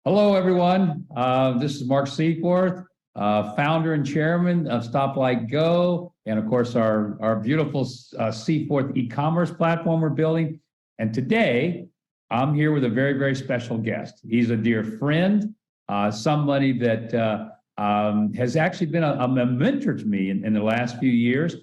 Hello, everyone. This is Mark Seyforth, founder and chairman of StopLightGO, and of course, our beautiful Seyforth e-commerce platform we're building. And today, I'm here with a very, very special guest. He's a dear friend, somebody that has actually been a mentor to me in the last few years.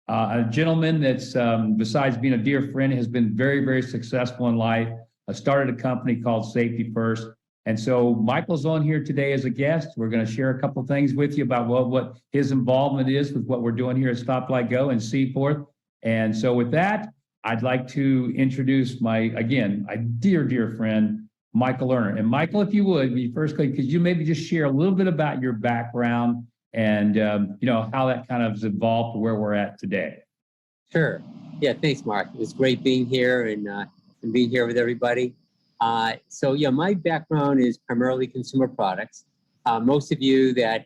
A gentleman that's, besides being a dear friend, has been very, very successful in life. Started a company called Safety First. And so Michael's on here today as a guest. We're going to share a couple of things with you about what his involvement is with what we're doing here at StopLightGO and Seyforth. And so with that, I'd like to introduce my dear, dear friend, Michael Lerner. And Michael, if you would, could you maybe just share a little bit about your background and how that kind of has evolved to where we're at today? Sure. Yeah, thanks, Mark. It was great being here and being here with everybody. My background is primarily consumer products. Most of you that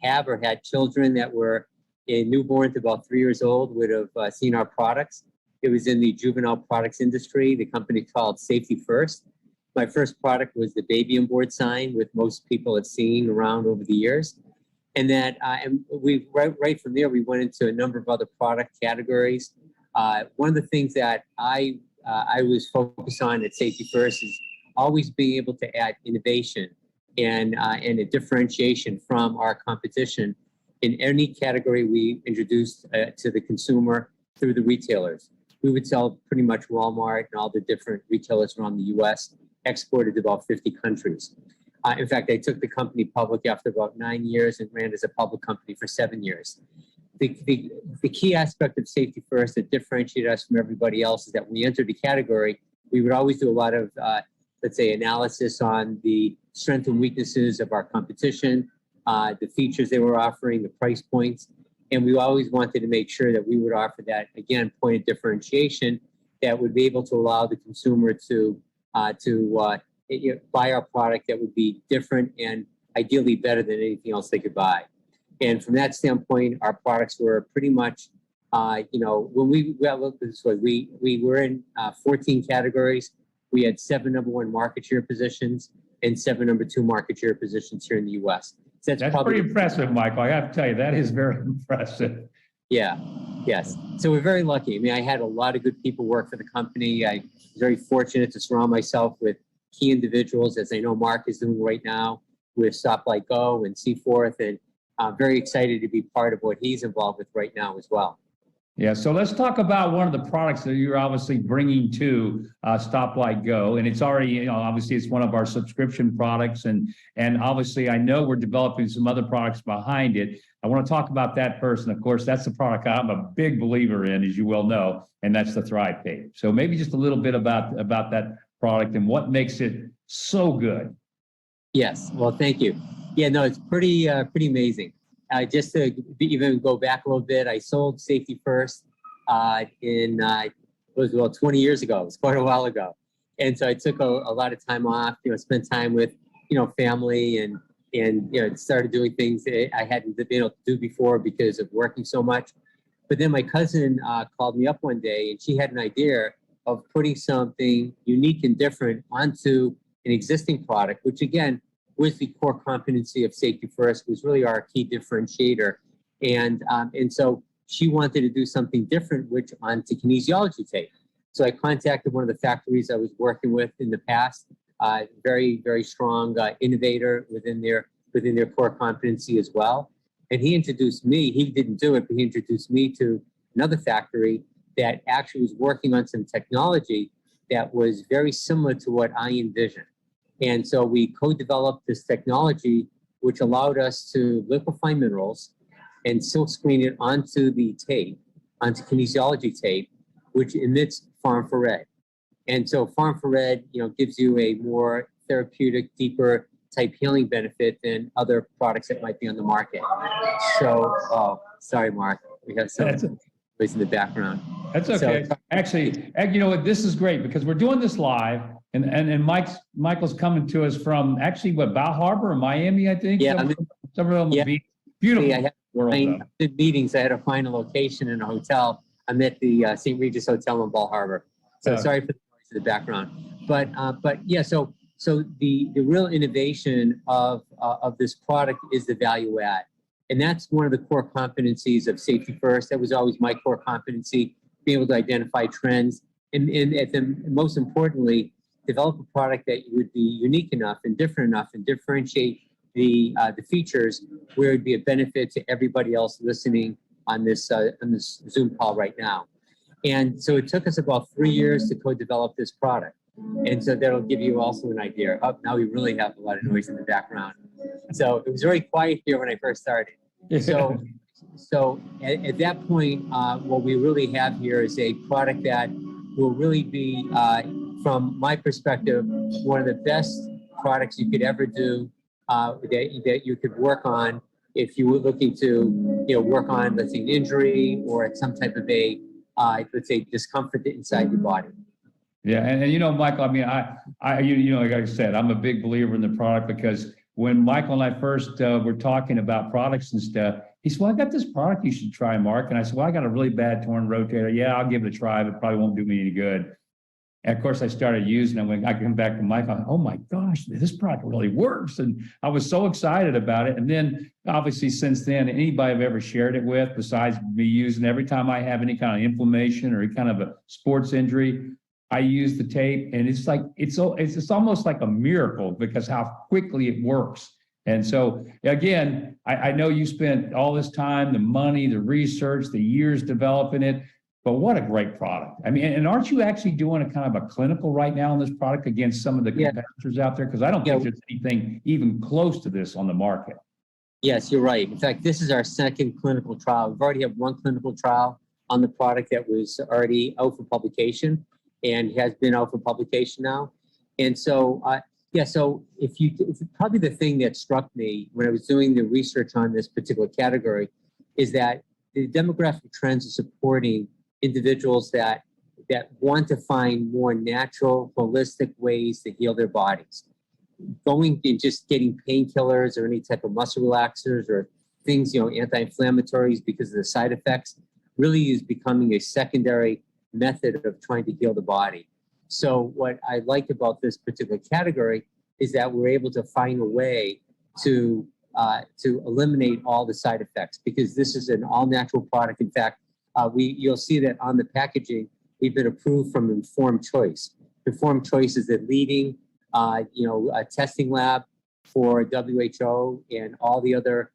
have or had children that were in newborn to about 3 years old would have seen our products. It was in the juvenile products industry, the company called Safety First. My first product was the baby on board sign, which most people have seen around over the years. And that, right from there, we went into a number of other product categories. One of the things that I was focused on at Safety First is always being able to add innovation and a differentiation from our competition in any category we introduced to the consumer through the retailers. We would sell pretty much Walmart and all the different retailers around the U.S., exported to about 50 countries. In fact, I took the company public after about 9 years and ran as a public company for 7 years. The key aspect of Safety First that differentiated us from everybody else is that when we entered the category, we would always do a lot of, analysis on the strengths and weaknesses of our competition, the features they were offering, the price points. And we always wanted to make sure that we would offer that, again, point of differentiation that would be able to allow the consumer to buy our product that would be different and ideally better than anything else they could buy. And from that standpoint, our products were pretty much, when we looked this way, we were in 14 categories. We had 7 number 1 market share positions and 7 number 2 market share positions here in the U.S. So that's pretty impressive, Michael. I have to tell you, that is very impressive. Yeah, yes. So we're very lucky. I mean, I had a lot of good people work for the company. I was very fortunate to surround myself with key individuals, as I know Mark is doing right now with StopLightGO and Seyforth, and I'm very excited to be part of what he's involved with right now as well. Yeah, so let's talk about one of the products that you're obviously bringing to StopLightGO, and it's already, obviously it's one of our subscription products, and obviously I know we're developing some other products behind it. I want to talk about that first, and of course that's the product I'm a big believer in, as you well know, and that's the Thrive Tape. So maybe just a little bit about that product and what makes it so good. Yes, well, thank you. Yeah, no, it's pretty amazing. Just to even go back a little bit, I sold Safety First it was about 20 years ago. It was quite a while ago. And so I took a lot of time off, spent time with, family and started doing things that I hadn't been able to do before because of working so much. But then my cousin called me up one day and she had an idea of putting something unique and different onto an existing product, which again, was the core competency of Safety First, was really our key differentiator. And so she wanted to do something different, which onto kinesiology tape. So I contacted one of the factories I was working with in the past, very, very strong innovator within their core competency as well. And he introduced me, he didn't do it, but he introduced me to another factory that actually was working on some technology that was very similar to what I envisioned. And so we co-developed this technology, which allowed us to liquefy minerals and silk screen it onto the tape, onto kinesiology tape, which emits far infrared. And so far infrared, gives you a more therapeutic, deeper type healing benefit than other products that might be on the market. So, sorry, Mark, we have some noise in the background. That's okay. So, actually, you know what? This is great because we're doing this live. And Michael's coming to us from actually Bal Harbor or Miami, I think. Yeah, somewhere on the beach. Beautiful. I did meetings. I had to find a location in a hotel. I'm at the St. Regis Hotel in Bal Harbor. So sorry for the noise in the background. But yeah, so So the real innovation of this product is the value add. And that's one of the core competencies of Safety First. That was always my core competency, being able to identify trends and most importantly, develop a product that would be unique enough and different enough and differentiate the features where it'd be a benefit to everybody else listening on this Zoom call right now. And so it took us about 3 years to co-develop this product. And so that'll give you also an idea. Oh, now we really have a lot of noise in the background. So it was very quiet here when I first started. So at that point, what we really have here is a product that will really be, from my perspective, one of the best products you could ever do, that you could work on if you were looking to, work on, let's say, an injury or some type of a, let's say, discomfort inside your body. Yeah, and Michael, I mean, like I said, I'm a big believer in the product because when Michael and I first were talking about products and stuff, he said, well, I got this product you should try, Mark. And I said, well, I got a really bad torn rotator. Yeah, I'll give it a try, but it probably won't do me any good. And of course, I started using it. When I come back to Michael, oh my gosh, this product really works. And I was so excited about it. And then obviously since then, anybody I've ever shared it with, besides me using, every time I have any kind of inflammation or any kind of a sports injury, I use the tape, and it's like it's almost like a miracle because how quickly it works. And so again, I know you spent all this time, the money, the research, the years developing it, but what a great product. I mean, and aren't you actually doing a kind of a clinical right now on this product against some of the competitors out there? Because I don't think there's anything even close to this on the market. Yes, you're right. In fact, this is our second clinical trial. We've already had one clinical trial on the product that was already out for publication and has been out for publication now. And so, so probably the thing that struck me when I was doing the research on this particular category is that the demographic trends are supporting individuals that want to find more natural, holistic ways to heal their bodies. Going and just getting painkillers or any type of muscle relaxers or things, anti-inflammatories because of the side effects really is becoming a secondary method of trying to heal the body. So what I like about this particular category is that we're able to find a way to eliminate all the side effects because this is an all-natural product. In fact, you'll see that on the packaging, we've been approved from Informed Choice. Informed Choice is the leading, testing lab for WHO and all the other,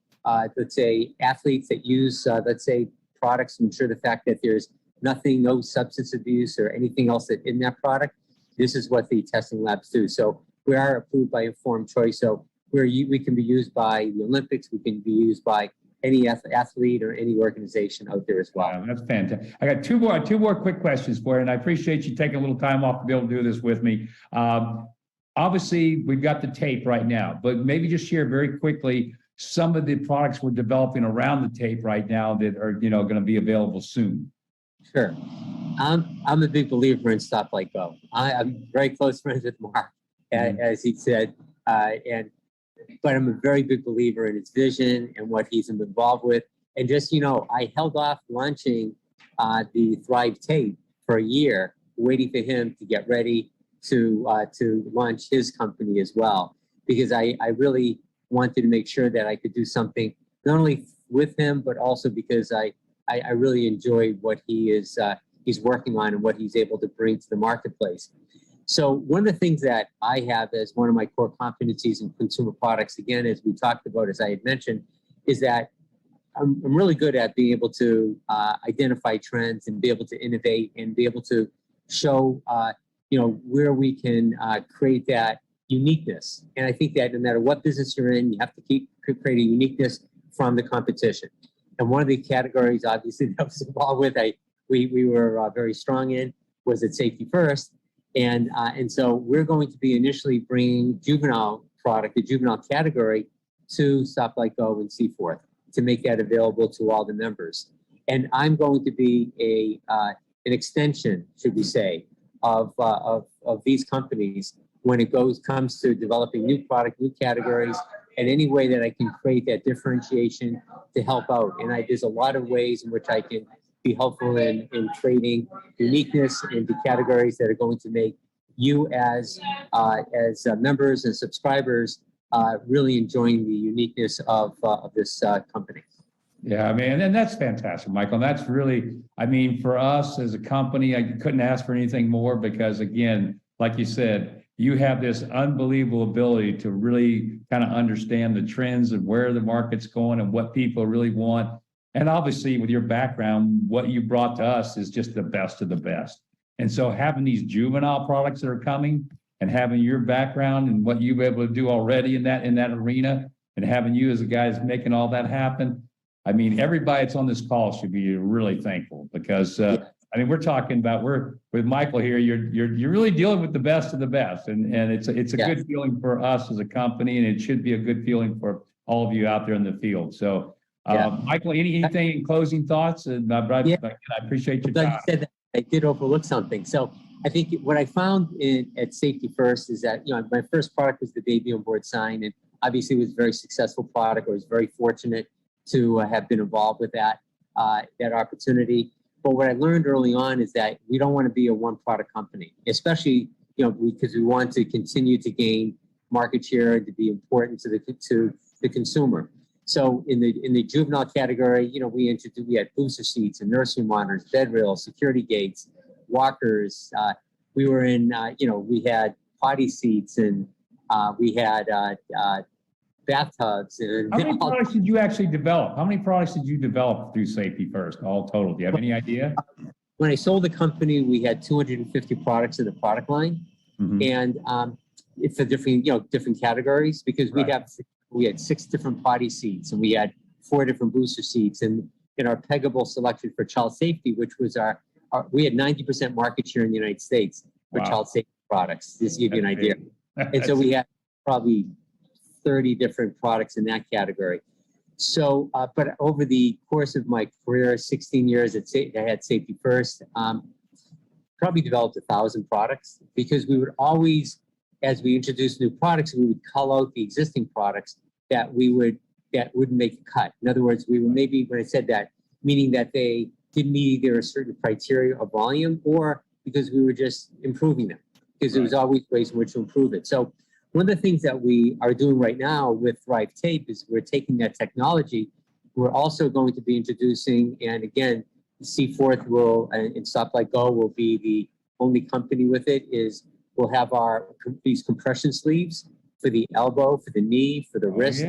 let's say, athletes that use, products to ensure the fact that there's no substance abuse or anything else that in that product. This is what the testing labs do. So we are approved by Informed Choice. So we can be used by the Olympics. We can be used by any athlete or any organization out there as well. Wow, that's fantastic. I got two more quick questions for you, and I appreciate you taking a little time off to be able to do this with me. Obviously, we've got the tape right now, but maybe just share very quickly some of the products we're developing around the tape right now that are going to be available soon. Sure. I'm a big believer in StopLightGO. I'm very close friends with Mark, as he said, but I'm a very big believer in his vision and what he's involved with. And just, I held off launching the Thrive Tape for a year, waiting for him to get ready to launch his company as well, because I really wanted to make sure that I could do something not only with him, but also because I really enjoy what he's working on and what he's able to bring to the marketplace. So one of the things that I have as one of my core competencies in consumer products, again, as we talked about, as I had mentioned, is that I'm really good at being able to identify trends and be able to innovate and be able to show, where we can create that uniqueness. And I think that no matter what business you're in, you have to keep creating uniqueness from the competition. And one of the categories, obviously, that I was involved with, we were very strong in, was at Safety First. And so we're going to be initially bringing juvenile product, the juvenile category, to StopLightGO and Seyforth to make that available to all the members. And I'm going to be an extension, should we say, of these companies when it comes to developing new product, new categories, and any way that I can create that differentiation to help out. And there's a lot of ways in which I can be helpful in creating uniqueness into categories that are going to make you as members and subscribers really enjoying the uniqueness of this company. Yeah, I mean, and that's fantastic, Michael. And that's really, I mean, for us as a company, I couldn't ask for anything more because, again, like you said, you have this unbelievable ability to really kind of understand the trends and where the market's going and what people really want. And obviously, with your background, what you brought to us is just the best of the best. And so having these juvenile products that are coming and having your background and what you've been able to do already in that arena and having you as a guy that's making all that happen, I mean, everybody that's on this call should be really thankful because, I mean, we're talking about, with Michael here, you're really dealing with the best of the best. And it's a good feeling for us as a company, and it should be a good feeling for all of you out there in the field. So, Michael, anything in closing thoughts? And I appreciate your time. Like you said, I did overlook something. So I think what I found at Safety First is that, my first product was the Baby on Board sign, and obviously it was a very successful product. I was very fortunate to have been involved with that opportunity. But what I learned early on is that we don't want to be a one product company, especially, because we want to continue to gain market share and to be important to the consumer. So in the juvenile category, we had booster seats and nursery monitors, bed rails, security gates, walkers. We were in, we had potty seats, and we had bathtubs. And how many products did you actually develop? How many products did you develop through Safety First, all total? Do you have any idea? When I sold the company, we had 250 products in the product line, and it's a different categories because we had 6 different potty seats, and we had 4 different booster seats, and in our peggable selection for child safety, which was we had 90% market share in the United States for child safety products. Just to give you an idea, and so we had probably 30 different products in that category. So, but over the course of my career, 16 years I had Safety First, probably developed 1,000 products because we would always, as we introduced new products, we would cull out the existing products that wouldn't make a cut. In other words, we would maybe, when I said that, meaning that they didn't meet either a certain criteria of volume or because we were just improving them because there was always ways in which to improve it. So one of the things that we are doing right now with Thrive Tape is we're taking that technology. We're also going to be introducing, and again, Seyforth and StopLightGO will be the only company with it, we'll have these compression sleeves for the elbow, for the knee, for the wrist,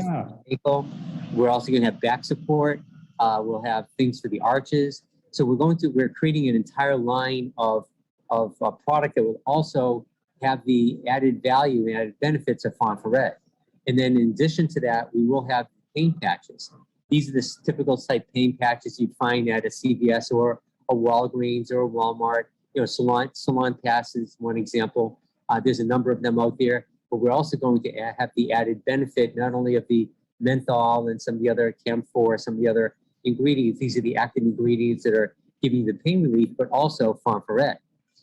ankle. We're also going to have back support. We'll have things for the arches. So we're creating an entire line of a product that will also have the added value and added benefits of infrared. And then in addition to that, we will have pain patches. These are the typical type pain patches you'd find at a CVS or a Walgreens or a Walmart. Salon passes, one example. There's a number of them out there, but we're also going to have the added benefit not only of the menthol and some of the other camphor, some of the other ingredients. These are the active ingredients that are giving you the pain relief, but also infrared.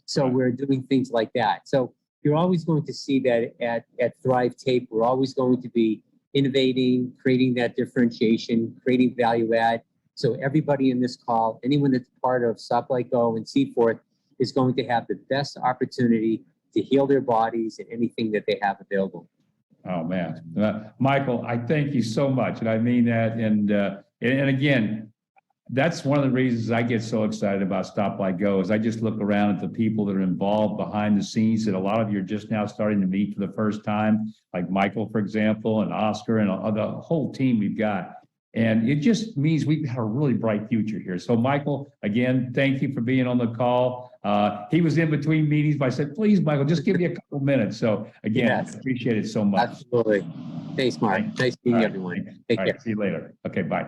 So we're doing things like that. So you're always going to see that at Thrive Tape, we're always going to be innovating, creating that differentiation, creating value add. So everybody in this call, anyone that's part of StopLightGO and Seyforth, is going to have the best opportunity to heal their bodies and anything that they have available. Oh man, Michael, I thank you so much, and I mean that. And again, that's one of the reasons I get so excited about StopLightGO is I just look around at the people that are involved behind the scenes that a lot of you are just now starting to meet for the first time, like Michael, for example, and Oscar, and the whole team we've got. And it just means we've got a really bright future here. So, Michael, again, thank you for being on the call. He was in between meetings, but I said, please, Michael, just give me a couple minutes. So, again, I appreciate it so much. Absolutely. Thanks, Mark. Nice meeting everyone. Take care. See you later. Okay, bye.